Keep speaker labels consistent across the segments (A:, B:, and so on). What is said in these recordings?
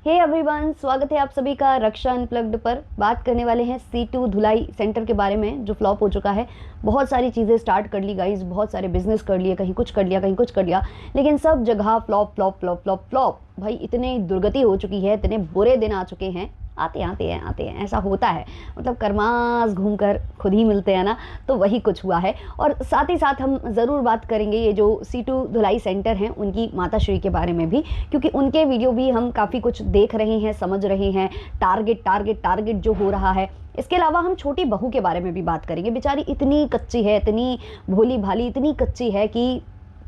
A: Hey everyone, स्वागत है आप सभी का रक्षा अनप्लग्ड पर। बात करने वाले हैं C2 धुलाई सेंटर के बारे में जो फ्लॉप हो चुका है। बहुत सारी चीज़ें स्टार्ट कर ली गाइस, बहुत सारे बिजनेस कर लिए, कहीं कुछ कर लिया कहीं कुछ कर लिया, लेकिन सब जगह flop flop flop flop flop. भाई इतनी दुर्गति हो चुकी है, इतने बुरे दिन आ चुके हैं, आते हैं ऐसा होता है। मतलब कर्मास घूम कर खुद ही मिलते हैं ना, तो वही कुछ हुआ है। और साथ ही साथ हम ज़रूर बात करेंगे ये जो C2 धुलाई सेंटर हैं उनकी माताश्री के बारे में भी, क्योंकि उनके वीडियो भी हम काफ़ी कुछ देख रहे हैं, समझ रहे हैं। टारगेट जो हो रहा है। इसके अलावा हम छोटी बहू के बारे में भी बात करेंगे। बेचारी इतनी कच्ची है, इतनी भोली भाली, इतनी कच्ची है कि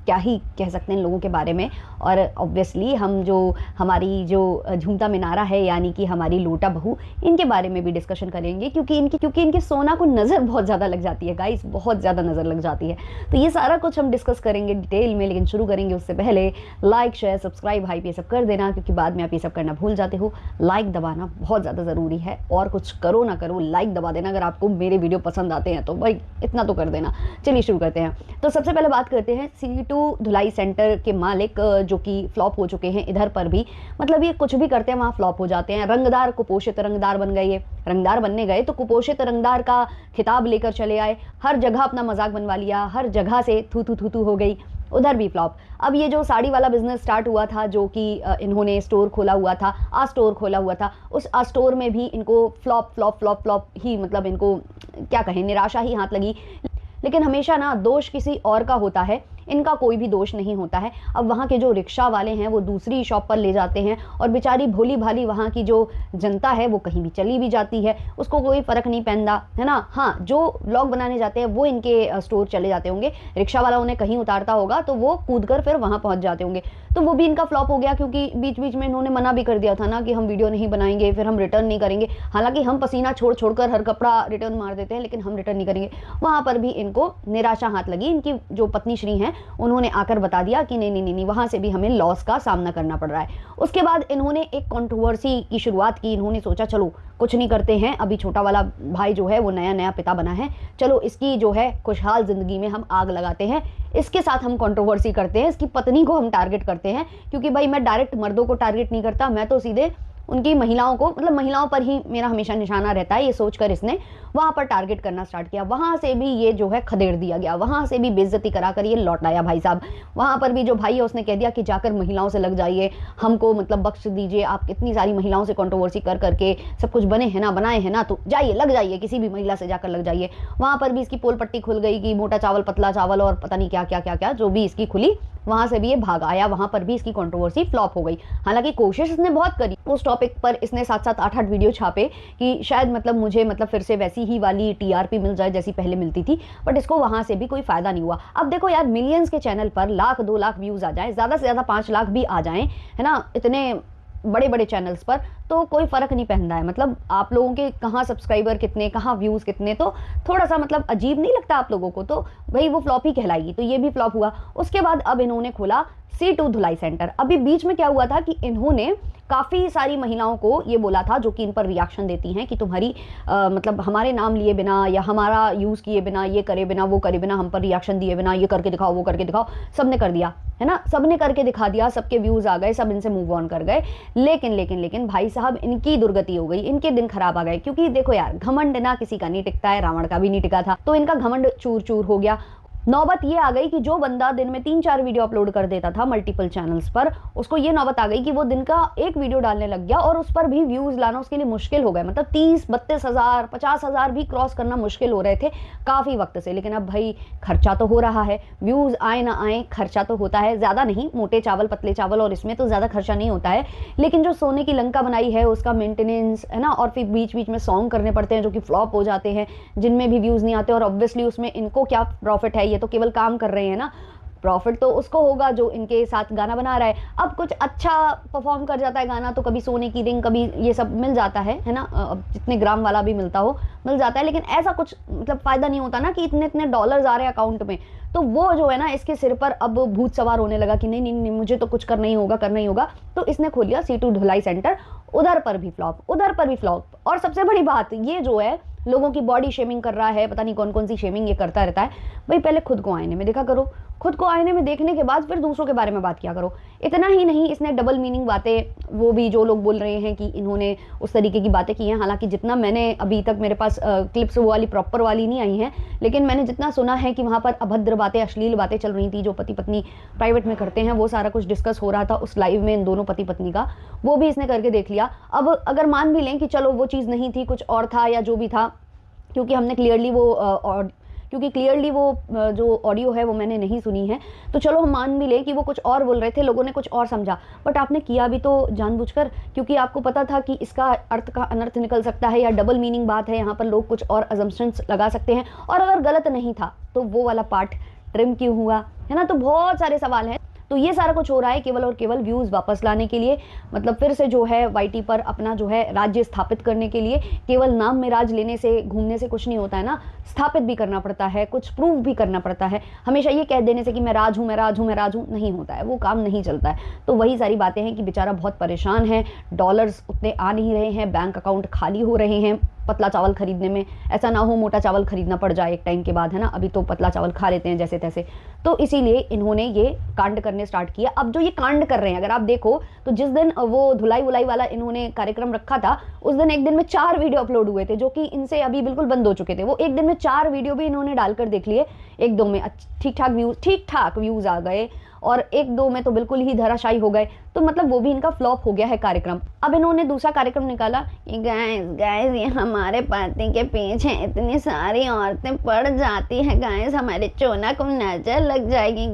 A: क्या ही कह सकते हैं इन लोगों के बारे में। और ऑब्वियसली हम जो हमारी जो झूमता मिनारा है यानी कि हमारी लोटा बहू, इनके बारे में भी डिस्कशन करेंगे, क्योंकि इनके सोना को नज़र बहुत ज़्यादा लग जाती है गाइस, बहुत ज़्यादा नज़र लग जाती है। तो ये सारा कुछ हम डिस्कस करेंगे डिटेल में, लेकिन शुरू करेंगे उससे पहले लाइक शेयर सब्सक्राइब हाइप ये सब कर देना, क्योंकि बाद में आप ये सब करना भूल जाते हो। लाइक दबाना बहुत ज़्यादा ज़रूरी है, और कुछ करो ना करो लाइक दबा देना। अगर आपको मेरे वीडियो पसंद आते हैं तो भाई इतना तो कर देना। चलिए शुरू करते हैं। तो सबसे पहले बात करते हैं C2 धुलाई सेंटर के मालिक जो कि फ्लॉप हो चुके हैं। इधर पर भी मतलब ये कुछ भी करते हैं वहाँ फ्लॉप हो जाते हैं। रंगदार कुपोषित रंगदार बन गए, ये रंगदार बनने गए तो कुपोषित रंगदार का खिताब लेकर चले आए। हर जगह अपना मजाक बनवा लिया, हर जगह से थू हो गई, उधर भी फ्लॉप। अब ये जो साड़ी वाला बिजनेस स्टार्ट हुआ था, जो कि इन्होंने स्टोर खोला हुआ था, स्टोर खोला हुआ था, उस स्टोर में भी इनको फ्लॉप ही, मतलब इनको क्या कहें, निराशा ही हाथ लगी। लेकिन हमेशा ना दोष किसी और का होता है, इनका कोई भी दोष नहीं होता है। अब वहाँ के जो रिक्शा वाले हैं वो दूसरी शॉप पर ले जाते हैं, और बेचारी भोली भाली वहाँ की जो जनता है वो कहीं भी चली भी जाती है, उसको कोई फ़र्क नहीं पड़ता है ना। हाँ, जो व्लॉग बनाने जाते हैं वो इनके स्टोर चले जाते होंगे, रिक्शा वाला उन्हें कहीं उतारता होगा तो वो कूद कर फिर वहाँ पहुँच जाते होंगे। तो वो भी इनका फ्लॉप हो गया, क्योंकि बीच बीच में इन्होंने मना भी कर दिया था ना कि हम वीडियो नहीं बनाएंगे, फिर हम रिटर्न नहीं करेंगे। हालांकि हम पसीना छोड़ कर हर कपड़ा रिटर्न मार देते हैं, लेकिन हम रिटर्न नहीं करेंगे। वहाँ पर भी इनको निराशा हाथ लगी। इनकी जो पत्नी श्री हैं उन्होंने आकर बता दिया कि नहीं, वहाँ से भी हमें लॉस का सामना करना पड़ रहा है। उसके बाद इन्होंने एक कंट्रोवर्सी की शुरुआत की। इन्होंने सोचा चलो कुछ नहीं करते हैं, अभी छोटा वाला भाई जो है वो नया पिता बना है, चलो इसकी जो है खुशहाल जिंदगी में हम आग लगाते हैं, इसके साथ हम कंट्रोवर्सी करते हैं, इसकी पत्नी को हम टारगेट करते हैं। क्योंकि भाई मैं डायरेक्ट मर्दों को टारगेट नहीं करता, मैं तो सीधे उनकी महिलाओं को, मतलब महिलाओं पर ही मेरा हमेशा निशाना रहता है। ये सोचकर इसने वहाँ पर टारगेट करना स्टार्ट किया। वहाँ से भी ये जो है खदेड़ दिया गया, वहाँ से भी बेइज्जती कराकर ये लौट आया भाई साहब। वहाँ पर भी जो भाई है उसने कह दिया कि जाकर महिलाओं से लग जाइए, हमको मतलब बख्श दीजिए, आप कितनी सारी महिलाओं से कंट्रोवर्सी कर करके सब कुछ बनाए हैं ना, तो जाइए लग जाइए, किसी भी महिला से जाकर लग जाइए। वहाँ पर भी इसकी पोल पट्टी खुल गई कि मोटा चावल पतला चावल और पता नहीं क्या जो भी इसकी खुली, वहाँ से भी ये भाग आया। वहाँ पर भी इसकी कंट्रोवर्सी फ्लॉप हो गई। हालांकि कोशिश इसने बहुत करी, उस टॉपिक पर इसने 7-7 8-8 वीडियो छापे कि शायद मतलब मुझे मतलब फिर से वैसी ही वाली TRP मिल जाए जैसी पहले मिलती थी, बट इसको वहाँ से भी कोई फायदा नहीं हुआ। अब देखो यार, मिलियंस के चैनल पर 1-2 लाख व्यूज आ जाए, ज़्यादा से ज़्यादा 5 लाख भी आ जाएं, है ना, इतने बड़े बड़े चैनल्स पर, तो कोई फ़र्क नहीं पड़ता है। मतलब आप लोगों के कहाँ सब्सक्राइबर कितने, कहाँ व्यूज़ कितने, तो थोड़ा सा मतलब अजीब नहीं लगता आप लोगों को, तो भाई वो फ्लॉप ही कहलाएगी। तो ये भी फ्लॉप हुआ। उसके बाद अब इन्होंने खोला C2 धुलाई सेंटर। अभी बीच में क्या हुआ था कि इन्होंने काफ़ी सारी महिलाओं को ये बोला था, जो कि इन पर रिएक्शन देती हैं कि तुम्हारी मतलब हमारे नाम लिए बिना या हमारा यूज़ किए बिना, ये करे बिना वो करे बिना, हम पर रिएक्शन दिए बिना, ये करके दिखाओ वो करके दिखाओ। सबने कर दिया है ना, सबने करके दिखा दिया, सबके व्यूज़ आ गए, सब इनसे मूव ऑन कर गए। लेकिन भाई साहब इनकी दुर्गति हो गई, इनके दिन खराब आ गए। क्योंकि देखो यार, घमंड ना किसी का नहीं टिकता है, रावण का भी नहीं टिका था, तो इनका घमंड चूर चूर हो गया। नौबत ये आ गई कि जो बंदा दिन में 3-4 वीडियो अपलोड कर देता था मल्टीपल चैनल्स पर, उसको ये नौबत आ गई कि वो दिन का एक वीडियो डालने लग गया, और उस पर भी व्यूज लाना उसके लिए मुश्किल हो गए। मतलब 30-32 हज़ार 50 हज़ार भी क्रॉस करना मुश्किल हो रहे थे काफ़ी वक्त से। लेकिन अब भाई खर्चा तो हो रहा है, व्यूज़ आए ना आए खर्चा तो होता है, ज़्यादा नहीं, मोटे चावल पतले चावल, और इसमें तो ज़्यादा खर्चा नहीं होता है। लेकिन जो सोने की लंका बनाई है उसका मेंटेनेंस है ना, और फिर बीच बीच में सॉन्ग करने पड़ते हैं जो कि फ्लॉप हो जाते हैं, जिनमें भी व्यूज़ नहीं आते। और ऑब्वियसली उसमें इनको क्या प्रॉफिट है, ये तो केवल काम कर रहे हैं ना, प्रॉफिट तो उसको होगा जो इनके साथ गाना बना रहा है। अब कुछ अच्छा परफॉर्म कर जाता है गाना तो कभी सोने की रिंग, कभी ये सब मिल जाता है ना, अब जितने ग्राम वाला भी मिलता हो मिल जाता है। लेकिन ऐसा कुछ मतलब फ़ायदा नहीं होता ना कि इतने डॉलर्स आ रहे हैं अकाउंट में। तो वो जो है ना, इसके सिर पर अब भूत सवार होने लगा कि नहीं मुझे तो कुछ करना ही होगा। तो इसने खोल लिया C2 धुलाई सेंटर। उधर पर भी फ्लॉप। और सबसे बड़ी बात ये जो है, लोगों की बॉडी शेमिंग कर रहा है, पता नहीं कौन कौन सी शेमिंग ये करता रहता है। भाई पहले खुद को आईने में देखा करो, खुद को आईने में देखने के बाद फिर दूसरों के बारे में बात किया करो। इतना ही नहीं, इसने डबल मीनिंग बातें, वो भी जो लोग बोल रहे हैं कि इन्होंने उस तरीके की बातें की हैं, हालांकि जितना मैंने अभी तक, मेरे पास क्लिप्स वो वाली प्रॉपर वाली नहीं आई हैं, लेकिन मैंने जितना सुना है कि वहाँ पर अभद्र बातें, अश्लील बातें चल रही थी जो पति पत्नी प्राइवेट में करते हैं, वो सारा कुछ डिस्कस हो रहा था उस लाइव में इन दोनों पति पत्नी का, वो भी इसने करके देख लिया। अब अगर मान भी लें कि चलो वो चीज़ नहीं थी, कुछ और था या जो भी था, क्योंकि हमने क्लियरली वो जो ऑडियो है वो मैंने नहीं सुनी है, तो चलो हम मान भी लें कि वो कुछ और बोल रहे थे, लोगों ने कुछ और समझा, बट आपने किया भी तो जानबूझकर, क्योंकि आपको पता था कि इसका अर्थ का अनर्थ निकल सकता है या डबल मीनिंग बात है, यहाँ पर लोग कुछ और अजम्पशंस लगा सकते हैं, और अगर गलत नहीं था तो वो वाला पार्ट ट्रिम क्यों हुआ, है ना। तो बहुत सारे सवाल हैं। तो ये सारा कुछ हो रहा है केवल और केवल व्यूज़ वापस लाने के लिए, मतलब फिर से जो है वाईटी पर अपना जो है राज्य स्थापित करने के लिए। केवल नाम में राज लेने से, घूमने से कुछ नहीं होता है ना, स्थापित भी करना पड़ता है, कुछ प्रूव भी करना पड़ता है। हमेशा ये कह देने से कि मैं राज हूँ, मैं राज हूँ, मैं राज हूँ, नहीं होता है, वो काम नहीं चलता है। तो वही सारी बातें हैं कि बेचारा बहुत परेशान है, डॉलर्स उतने आ नहीं रहे हैं, बैंक अकाउंट खाली हो रहे हैं पतला चावल खरीदने में। ऐसा ना हो मोटा चावल खरीदना पड़ जाए एक टाइम के बाद, है ना, अभी तो पतला चावल खा लेते हैं जैसे तैसे। तो इसीलिए इन्होंने ये कांड करने स्टार्ट किया। अब जो ये कांड कर रहे हैं, अगर आप देखो तो जिस दिन वो धुलाई वुलाई वाला इन्होंने कार्यक्रम रखा था, उस दिन एक दिन में 4 वीडियो अपलोड हुए थे, जो कि इनसे अभी बिल्कुल बंद हो चुके थे। वो एक दिन में 4 वीडियो भी इन्होंने डालकर देख लिए, 1-2 में ठीक ठाक व्यूज आ गए, और 1-2 में तो बिल्कुल ही धराशायी हो गए। तो मतलब वो भी इनका फ्लॉप हो गया है कार्यक्रम। अब इन्होंने दूसरा कार्यक्रम निकाला, गाइस ये हमारे पति के पीछे इतनी सारी औरतें पड़ जाती हैं गाइस, हमारे चोना को नजर लग जाएगी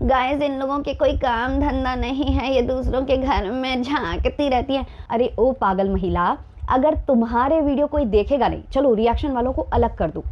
A: गाइस इन लोगों के कोई काम धंधा नहीं है, ये दूसरों के घर में झांकती रहती है। अरे ओ पागल महिला, अगर तुम्हारे वीडियो कोई देखेगा नहीं, चलो रिएक्शन वालों को अलग कर दो,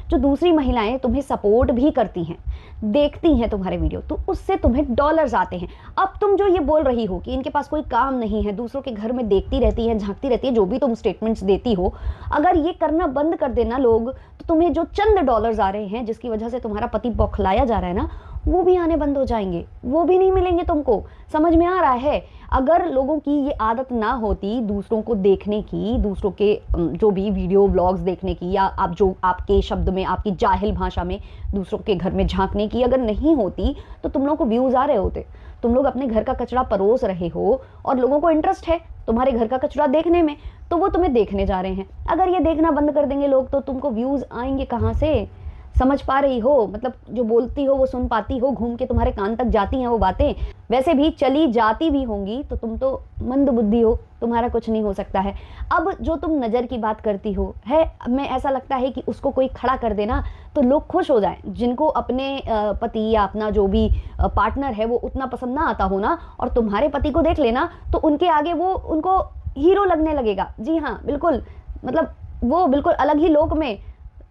A: जो दूसरी महिलाएं तुम्हें सपोर्ट भी करती हैं, देखती हैं तुम्हारे वीडियो, तो उससे तुम्हें डॉलर्स आते हैं। अब तुम जो ये बोल रही हो कि इनके पास कोई काम नहीं है, दूसरों के घर में देखती रहती है, झांकती रहती है, जो भी तुम स्टेटमेंट्स देती हो, अगर ये करना बंद कर देना लोग, तो तुम्हें जो चंद डॉलर्स आ रहे हैं, जिसकी वजह से तुम्हारा पति बौखलाया जा रहा है ना, वो भी आने बंद हो जाएंगे, वो भी नहीं मिलेंगे तुमको। समझ में आ रहा है? अगर लोगों की ये आदत ना होती दूसरों को देखने की, दूसरों के जो भी वीडियो व्लॉग्स देखने की, या आप जो आपके शब्द में, आपकी जाहिल भाषा में दूसरों के घर में झांकने की अगर नहीं होती, तो तुम लोग को व्यूज़ आ रहे होते। तुम लोग अपने घर का कचरा परोस रहे हो और लोगों को इंटरेस्ट है तुम्हारे घर का कचरा देखने में, तो वो तुम्हें देखने जा रहे हैं। अगर ये देखना बंद कर देंगे लोग, तो तुमको व्यूज़ आएंगे कहाँ से? समझ पा रही हो? मतलब जो बोलती हो वो सुन पाती हो, घूम के तुम्हारे कान तक जाती हैं वो बातें। वैसे भी चली जाती भी होंगी तो तुम तो मंद बुद्धि हो, तुम्हारा कुछ नहीं हो सकता है। अब जो तुम नज़र की बात करती हो है, हमें ऐसा लगता है कि उसको कोई खड़ा कर देना तो लोग खुश हो जाएं, जिनको अपने पति या अपना जो भी पार्टनर है वो उतना पसंद ना आता हो ना, और तुम्हारे पति को देख लेना, तो उनके आगे वो उनको हीरो लगने लगेगा। जी हाँ, बिल्कुल, मतलब वो बिल्कुल अलग ही लोक में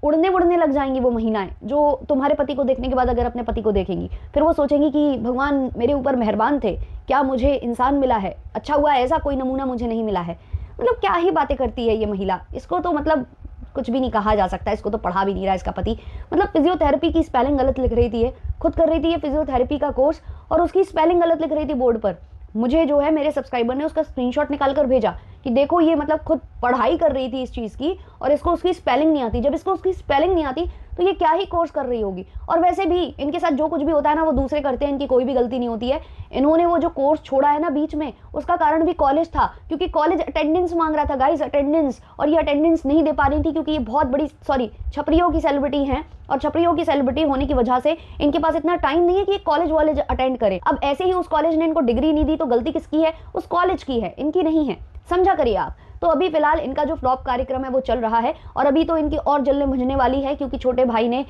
A: उड़ने लग जाएंगी वो महिलाएं, जो तुम्हारे पति को देखने के बाद अगर अपने पति को देखेंगी, फिर वो सोचेंगी कि भगवान मेरे ऊपर मेहरबान थे, क्या मुझे इंसान मिला है, अच्छा हुआ ऐसा कोई नमूना मुझे नहीं मिला है। मतलब क्या ही बातें करती है ये महिला, इसको तो मतलब कुछ भी नहीं कहा जा सकता, इसको तो पढ़ा भी नहीं रहा इसका पति। मतलब फिजियोथेरेपी की स्पेलिंग गलत लिख रही थी, ये खुद कर रही थी ये फिजियोथेरेपी का कोर्स, और उसकी स्पेलिंग गलत लिख रही थी बोर्ड पर। मुझे जो है मेरे सब्सक्राइबर ने उसका स्क्रीनशॉट निकाल कर भेजा कि देखो ये मतलब खुद पढ़ाई कर रही थी इस चीज़ की, और इसको उसकी स्पेलिंग नहीं आती। जब इसको उसकी स्पेलिंग नहीं आती तो ये क्या ही कोर्स कर रही होगी। और वैसे भी इनके साथ जो कुछ भी होता है ना वो दूसरे करते हैं, इनकी कोई भी गलती नहीं होती है। इन्होंने वो जो कोर्स छोड़ा है ना बीच में, उसका कारण भी कॉलेज था, क्योंकि कॉलेज अटेंडेंस मांग रहा था गाइस, अटेंडेंस, और ये अटेंडेंस नहीं दे पा रही थी क्योंकि ये बहुत बड़ी छपरियों की सेलिब्रिटी हैं, और छपरियों की सेलिब्रिटी होने की वजह से इनके पास इतना टाइम नहीं है कि कॉलेज वाले अटेंड करें। अब ऐसे ही उस कॉलेज ने इनको डिग्री नहीं दी तो गलती किसकी है? उस कॉलेज की है, इनकी नहीं है। समझा करिए आप। तो अभी फिलहाल इनका जो फ्लॉप कार्यक्रम है वो चल रहा है, और अभी तो इनकी और जलने बुझने वाली है, क्योंकि छोटे भाई ने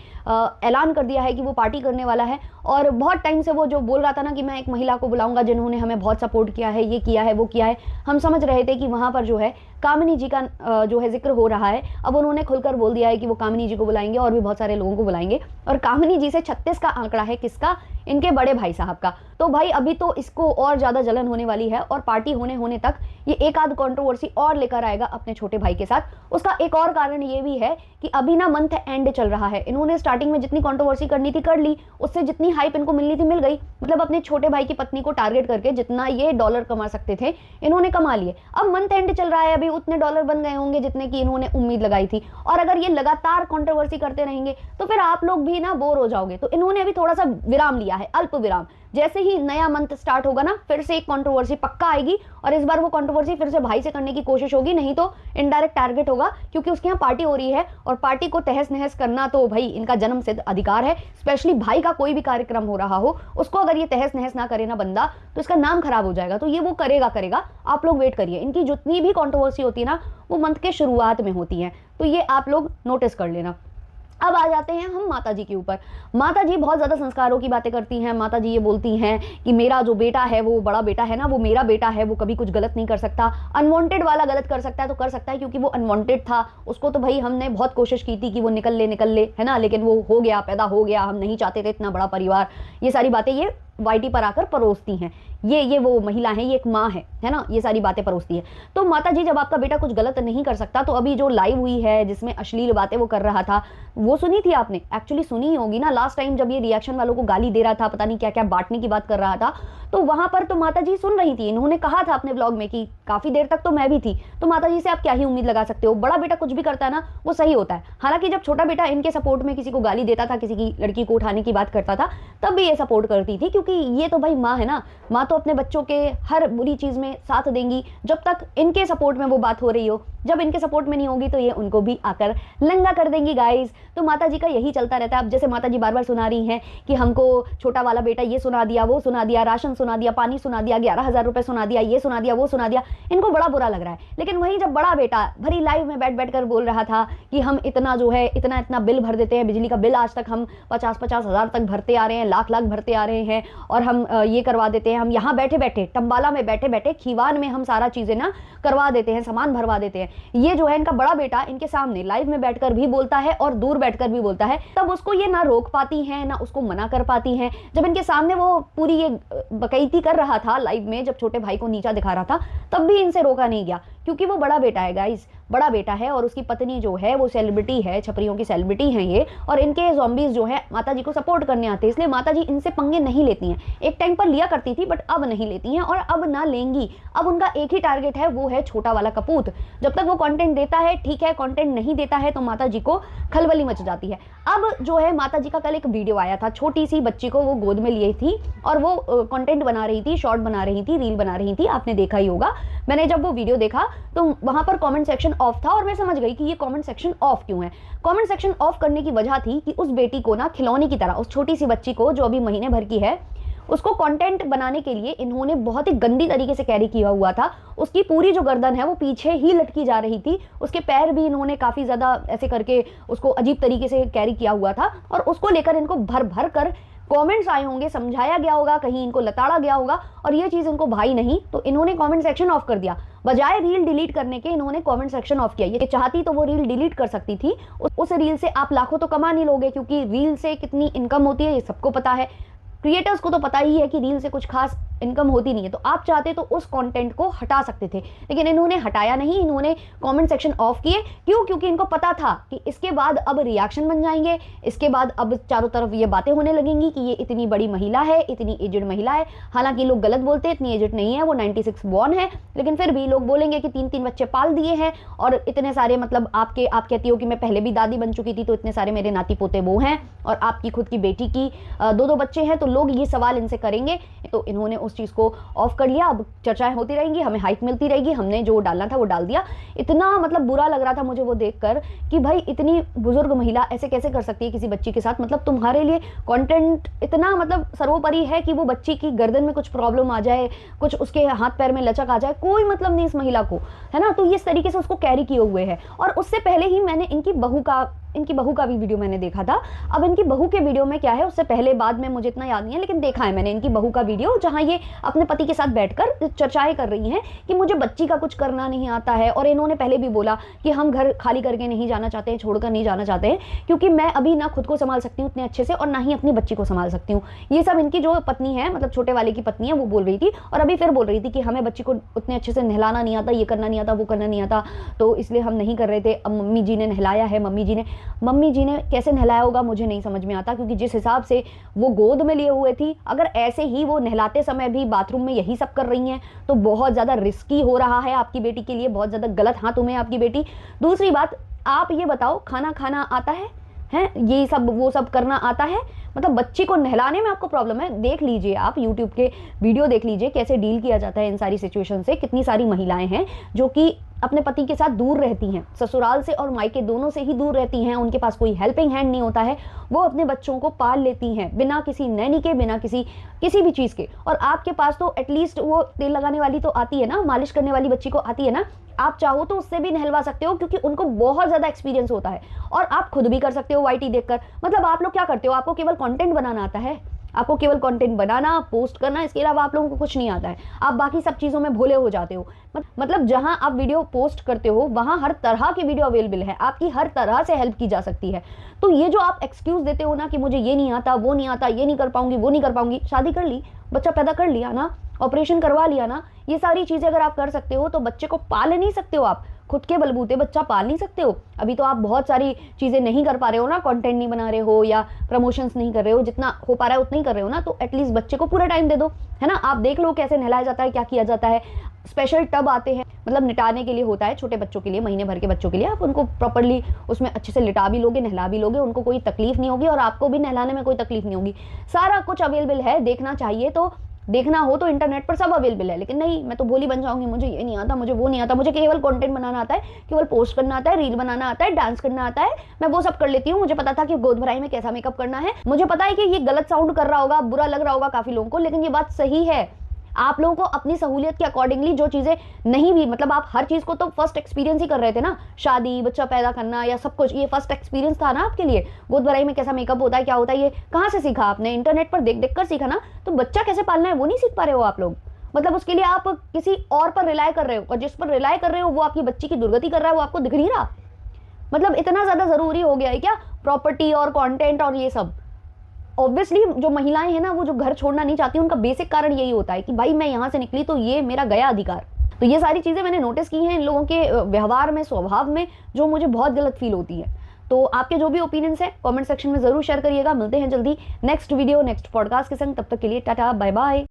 A: ऐलान कर दिया है कि वो पार्टी करने वाला है। और बहुत टाइम से वो जो बोल रहा था ना कि मैं एक महिला को बुलाऊंगा जिन्होंने हमें बहुत सपोर्ट किया है, ये किया है, वो किया है, हम समझ रहे थे कि वहाँ पर जो है कामिनी जी का जो है जिक्र हो रहा है। अब उन्होंने खुलकर बोल दिया है कि वो कामिनी जी को बुलाएंगे और भी बहुत सारे लोगों को बुलाएंगे, और कामिनी जी से 36 का आंकड़ा है, किसका? इनके बड़े भाई साहब का। तो भाई अभी तो इसको और ज़्यादा जलन होने वाली है, और पार्टी होने तक ये एक आध कंट्रोवर्सी और लेकर आएगा अपने छोटे भाई के साथ। उसका एक और कारण ये भी है कि अभी ना मंथ एंड चल रहा है, इन्होंने स्टार्टिंग में जितनी कंट्रोवर्सी करनी थी कर ली, उससे जितनी हाइप इनको मिलनी थी मिल गई। मतलब अपने छोटे भाई की पत्नी को टारगेट करके जितना ये डॉलर कमा सकते थे इन्होंने कमा लिए। अब मंथ एंड चल रहा है, अभी उतने डॉलर बन गए होंगे जितने की इन्होंने उम्मीद लगाई थी। और अगर ये लगातार कंट्रोवर्सी करते रहेंगे तो फिर आप लोग भी ना बोर हो जाओगे। तो इन्होंने अभी थोड़ा सा विराम लिया है, अल्प विराम। जैसे ही नया मंथ स्टार्ट होगा ना, फिर से एक कंट्रोवर्सी पक्का आएगी, और इस बार वो कंट्रोवर्सी फिर से भाई से करने की कोशिश होगी, नहीं तो इनडायरेक्ट टारगेट होगा, क्योंकि उसके यहाँ पार्टी हो रही है और पार्टी को तहस नहस करना तो भाई इनका जन्म सिद्ध अधिकार है। स्पेशली भाई का कोई भी कार्यक्रम हो रहा हो, उसको अगर ये तहस नहस ना करे ना बंदा, तो इसका नाम खराब हो जाएगा। तो ये वो करेगा। आप लोग वेट करिए। इनकी जितनी भी कंट्रोवर्सी होती है ना, वो मंथ के शुरुआत में होती है, तो ये आप लोग नोटिस कर लेना। अब आ जाते हैं हम माता जी के ऊपर। माता जी बहुत ज़्यादा संस्कारों की बातें करती हैं। माता जी ये बोलती हैं कि मेरा जो बेटा है, वो बड़ा बेटा है ना, वो मेरा बेटा है, वो कभी कुछ गलत नहीं कर सकता। अनवांटेड वाला गलत कर सकता है तो कर सकता है, क्योंकि वो अनवांटेड था। उसको तो भाई हमने बहुत कोशिश की थी कि वो निकल ले है ना, लेकिन वो हो गया, पैदा हो गया। हम नहीं चाहते थे इतना बड़ा परिवार। ये सारी बातें ये वाईटी पर आकर परोसती हैं। ये वो महिला है, ये एक माँ है ना, ये सारी बातें परोसती है। तो माता जी जब आपका बेटा कुछ गलत नहीं कर सकता, तो अभी जो लाइव हुई है जिसमें अश्लील बातें वो कर रहा था, वो सुनी थी आपने? एक्चुअली सुनी ही होगी ना। लास्ट टाइम जब ये रिएक्शन वालों को गाली दे रहा था, पता नहीं क्या क्या बांटने की बात कर रहा था, तो वहां पर तो माता जी सुन रही थी। इन्होंने कहा था अपने ब्लॉग में कि काफी देर तक तो मैं भी थी। तो माता जी से आप क्या ही उम्मीद लगा सकते हो? बड़ा बेटा कुछ भी करता है ना, वो सही होता है। हालांकि जब छोटा बेटा इनके सपोर्ट में किसी को गाली देता था, किसी की लड़की को उठाने की बात करता था, तब भी ये सपोर्ट करती थी, क्योंकि ये तो भाई माँ है ना। माँ तो अपने बच्चों के हर बुरी चीज में साथ देंगी, जब तक इनके सपोर्ट में वो बात हो रही हो। जब इनके सपोर्ट में नहीं होगी तो ये उनको भी आकर लंगा कर देंगी गाइस। तो माता जी का यही चलता रहता है। अब जैसे माता जी बार बार सुना रही हैं कि हमको छोटा वाला बेटा ये सुना दिया, वो सुना दिया, राशन सुना दिया, पानी सुना दिया, 11,000 रुपए सुना दिया, ये सुना दिया, वो सुना दिया। इनको बड़ा बुरा लग रहा है। लेकिन वहीं जब बड़ा बेटा भरी लाइव में बैठ कर बोल रहा था कि हम इतना जो है इतना बिल भर देते हैं, बिजली का बिल आज तक हम 50-50 हज़ार तक भरते आ रहे हैं, लाख भरते आ रहे हैं, और हम ये करवा देते हैं, हम यहाँ बैठे बैठे टम्बाला में बैठे खीवान में हम सारा चीजें ना करवा देते हैं, सामान भरवा देते हैं। ये जो है इनका बड़ा बेटा इनके सामने लाइव में बैठकर भी बोलता है और दूर बैठकर भी बोलता है। तब उसको ये ना रोक पाती हैं ना उसको मना कर पाती हैं। जब इनके सामने वो पूरी ये बकैती कर रहा था लाइव में, जब छोटे भाई को नीचा दिखा रहा था, तब भी इनसे रोका नहीं गया, क्योंकि वो बड़ा बेटा है गाइस, बड़ा बेटा है। और उसकी पत्नी जो है वो सेलिब्रिटी है, छपरियों की सेलिब्रिटी है ये, और इनके ज़ॉम्बीज जो है माता जी को सपोर्ट करने आते हैं, इसलिए माता जी इनसे पंगे नहीं लेती हैं। एक टाइम पर लिया करती थी, बट अब नहीं लेती हैं और अब ना लेंगी। अब उनका एक ही टारगेट है, वो है छोटा वाला कपूत। जब तक वो कंटेंट देता है ठीक है, कंटेंट नहीं देता है तो माता जी को खलबली मच जाती है। अब जो है माता जी का कल एक वीडियो आया था, छोटी सी बच्ची को वो गोद में लिए थी और वो कंटेंट बना रही थी, शॉर्ट बना रही थी, रील बना रही थी, आपने देखा ही होगा। मैंने जब वो वीडियो देखा तो वहां पर कमेंट सेक्शन ऑफ था और मैं समझ गई कि ये कमेंट सेक्शन ऑफ क्यों है। कमेंट सेक्शन ऑफ करने की वजह थी कि उस बेटी को ना खिलौने की तरह, उस छोटी सी बच्ची को जो अभी महीने भर की है, उसको कंटेंट बनाने के लिए इन्होंने बहुत ही गंदी तरीके से कैरी किया हुआ था। उसकी पूरी जो गर्दन है वो पीछे ही लटकी जा रही थी, उसके पैर भी इन्होंने काफ़ी ज़्यादा ऐसे करके उसको अजीब तरीके से कैरी किया हुआ था, और उसको लेकर इनको भर भर कर कमेंट्स आए होंगे, समझाया गया होगा, कहीं इनको लताड़ा गया होगा, और ये चीज़ इनको भाई नहीं, तो इन्होंने कमेंट सेक्शन ऑफ कर दिया। बजाय रील डिलीट करने के इन्होंने कमेंट सेक्शन ऑफ किया। ये चाहती तो वो रील डिलीट कर सकती थी। उस रील से आप लाखों तो कमा नहीं लोगे, क्योंकि रील से कितनी इनकम होती है ये सबको पता है, क्रिएटर्स को तो पता ही है कि रील से कुछ खास इनकम होती नहीं है। तो आप चाहते तो उस कंटेंट को हटा सकते थे, लेकिन इन्होंने हटाया नहीं, इन्होंने कमेंट सेक्शन ऑफ किए। क्यों? क्योंकि इनको पता था कि इसके बाद अब रिएक्शन बन जाएंगे, इसके बाद अब चारों तरफ ये बातें होने लगेंगी कि ये इतनी बड़ी महिला है, इतनी एजड महिला है। हालांकि लोग गलत बोलते हैं, इतनी एजड नहीं है, वो 96 बॉर्न है, लेकिन फिर भी लोग बोलेंगे कि 3-3 बच्चे पाल दिए हैं और इतने सारे, मतलब आप कहती हो कि मैं पहले भी दादी बन चुकी थी, तो इतने सारे मेरे नाती पोते वो हैं, और आपकी खुद की बेटी की 2-2 बच्चे हैं, तो लोग ये सवाल इनसे करेंगे। तो इन्होंने उस चीज़ को ऑफ कर लिया। अब चर्चाएं होती रहेंगी, हमें हाइप मिलती रहेगी, हमने जो डालना था वो डाल दिया। इतना मतलब बुरा लग रहा था मुझे वो देखकर कि भाई इतनी बुजुर्ग महिला ऐसे कैसे कर सकती है किसी बच्ची के साथ। मतलब तुम्हारे लिए कंटेंट इतना मतलब सर्वोपरि है कि वो बच्ची की गर्दन में कुछ प्रॉब्लम आ जाए, कुछ उसके हाथ पैर में लचक आ जाए, कोई मतलब नहीं इस महिला को, है ना। तो इस तरीके से उसको कैरी किए हुए है। और उससे पहले ही मैंने इनकी बहू का इनकी बहू का भी वीडियो मैंने देखा था। अब इनकी बहू के वीडियो में क्या है, उससे पहले बाद में मुझे इतना याद नहीं है, लेकिन देखा है मैंने इनकी बहू का वीडियो, जहाँ ये अपने पति के साथ बैठकर चर्चाएं कर रही हैं कि मुझे बच्ची का कुछ करना नहीं आता है। और इन्होंने पहले भी बोला कि हम घर खाली करके नहीं जाना चाहते हैं, छोड़कर नहीं जाना चाहते हैं, क्योंकि मैं अभी ना खुद को संभाल सकती हूँ उतने अच्छे से और ना ही अपनी बच्ची को संभाल सकती हूँ। ये सब इनकी जो पत्नी है, मतलब छोटे वाले की पत्नी है, वो बोल रही थी। और अभी फिर बोल रही थी कि हमें बच्ची को उतने अच्छे से नहलाना नहीं आता, ये करना नहीं आता, वो करना नहीं आता, तो इसलिए हम नहीं कर रहे थे। अब मम्मी जी ने नहलाया है। मम्मी जी ने कैसे नहलाया होगा मुझे नहीं समझ में आता, क्योंकि जिस हिसाब से वो गोद में लिए हुए थी, अगर ऐसे ही वो नहलाते समय भी बाथरूम में यही सब कर रही हैं तो बहुत ज़्यादा रिस्की हो रहा है आपकी बेटी के लिए, बहुत ज़्यादा गलत हाथों में आपकी बेटी। दूसरी बात, आप ये बताओ, खाना आता है ये सब वो सब करना आता है? मतलब बच्ची को नहलाने में आपको प्रॉब्लम है? देख लीजिए, आप यूट्यूब के वीडियो देख लीजिए कैसे डील किया जाता है इन सारी सिचुएशन से। कितनी सारी महिलाएं हैं जो कि अपने पति के साथ दूर रहती हैं, ससुराल से और मायके दोनों से ही दूर रहती हैं, उनके पास कोई हेल्पिंग हैंड नहीं होता है, वो अपने बच्चों को पाल लेती हैं बिना किसी नैनी के, बिना किसी भी चीज़ के। और आपके पास तो एटलीस्ट वो तेल लगाने वाली तो आती है ना, मालिश करने वाली बच्ची को आती है ना, आप चाहो तो उससे भी नहलवा सकते हो, क्योंकि उनको बहुत ज़्यादा एक्सपीरियंस होता है। और आप खुद भी कर सकते हो वाईटी देखकर। मतलब आप लोग क्या करते हो, आपको केवल कंटेंट बनाना आता है, आपको केवल कंटेंट बनाना, पोस्ट करना, इसके अलावा आप लोगों को कुछ नहीं आता है। आप बाकी सब चीज़ों में भोले हो जाते हो। मतलब जहां आप वीडियो पोस्ट करते हो वहां हर तरह की वीडियो अवेलेबल है, आपकी हर तरह से हेल्प की जा सकती है। तो ये जो आप एक्सक्यूज देते हो ना कि मुझे ये नहीं आता, वो नहीं आता, ये नहीं कर पाऊंगी, वो नहीं कर पाऊंगी, शादी कर ली, बच्चा पैदा कर लिया ना, ऑपरेशन करवा लिया ना, ये सारी चीज़ें अगर आप कर सकते हो तो बच्चे को पाल नहीं सकते हो आप? खुद के बलबूते बच्चा पाल नहीं सकते हो? अभी तो आप बहुत सारी चीज़ें नहीं कर पा रहे हो ना, कंटेंट नहीं बना रहे हो या प्रमोशंस नहीं कर रहे हो, जितना हो पा रहा है उतना ही कर रहे हो ना, तो एटलीस्ट बच्चे को पूरा टाइम दे दो, है ना। आप देख लो कैसे नहलाया जाता है, क्या किया जाता है। स्पेशल टब आते हैं, मतलब निटाने के लिए होता है छोटे बच्चों के लिए, महीने भर के बच्चों के लिए। आप उनको प्रॉपर्ली उसमें अच्छे से लिटा भी लोगे, नहला भी लोगे, उनको कोई तकलीफ नहीं होगी और आपको भी नहलाने में कोई तकलीफ नहीं होगी। सारा कुछ अवेलेबल है, देखना चाहिए तो देखना हो तो इंटरनेट पर सब अवेलेबल है। लेकिन नहीं, मैं तो भोली बन जाऊंगी, मुझे ये नहीं आता, मुझे वो नहीं आता, मुझे केवल कंटेंट बनाना आता है, केवल पोस्ट करना आता है, रील बनाना आता है, डांस करना आता है, मैं वो सब कर लेती हूँ। मुझे पता था कि गोद भराई में कैसा मेकअप करना है, मुझे पता है कि ये गलत साउंड कर रहा होगा, बुरा लग रहा होगा काफी लोगों को, लेकिन ये बात सही है। आप लोगों को अपनी सहूलियत के अकॉर्डिंगली जो चीजें नहीं भी, मतलब आप हर चीज को तो फर्स्ट एक्सपीरियंस ही कर रहे थे ना, शादी, बच्चा पैदा करना या सब कुछ, ये फर्स्ट एक्सपीरियंस था ना आपके लिए। गोद भराई में कैसा मेकअप होता है, क्या होता है, ये कहाँ से सीखा आपने? इंटरनेट पर देख देख कर सीखा ना। तो बच्चा कैसे पालना है वो नहीं सीख पा रहे हो आप लोग। मतलब उसके लिए आप किसी और पर रिलाय कर रहे हो, और जिस पर रिलाय कर रहे हो वो आपकी बच्ची की दुर्गति कर रहा है, वो आपको दिख नहीं रहा। मतलब इतना ज्यादा जरूरी हो गया है क्या प्रॉपर्टी और कंटेंट और ये सब? ऑब्वियसली जो महिलाएं हैं ना, वो जो घर छोड़ना नहीं चाहती, उनका बेसिक कारण यही होता है कि भाई मैं यहाँ से निकली तो ये मेरा गया अधिकार। तो ये सारी चीजें मैंने नोटिस की हैं इन लोगों के व्यवहार में, स्वभाव में, जो मुझे बहुत गलत फील होती है। तो आपके जो भी ओपिनियंस है कमेंट सेक्शन में जरूर शेयर करिएगा। मिलते हैं जल्दी नेक्स्ट वीडियो, नेक्स्ट पॉडकास्ट के संग। तब तक के लिए टाटा, बाय बाय।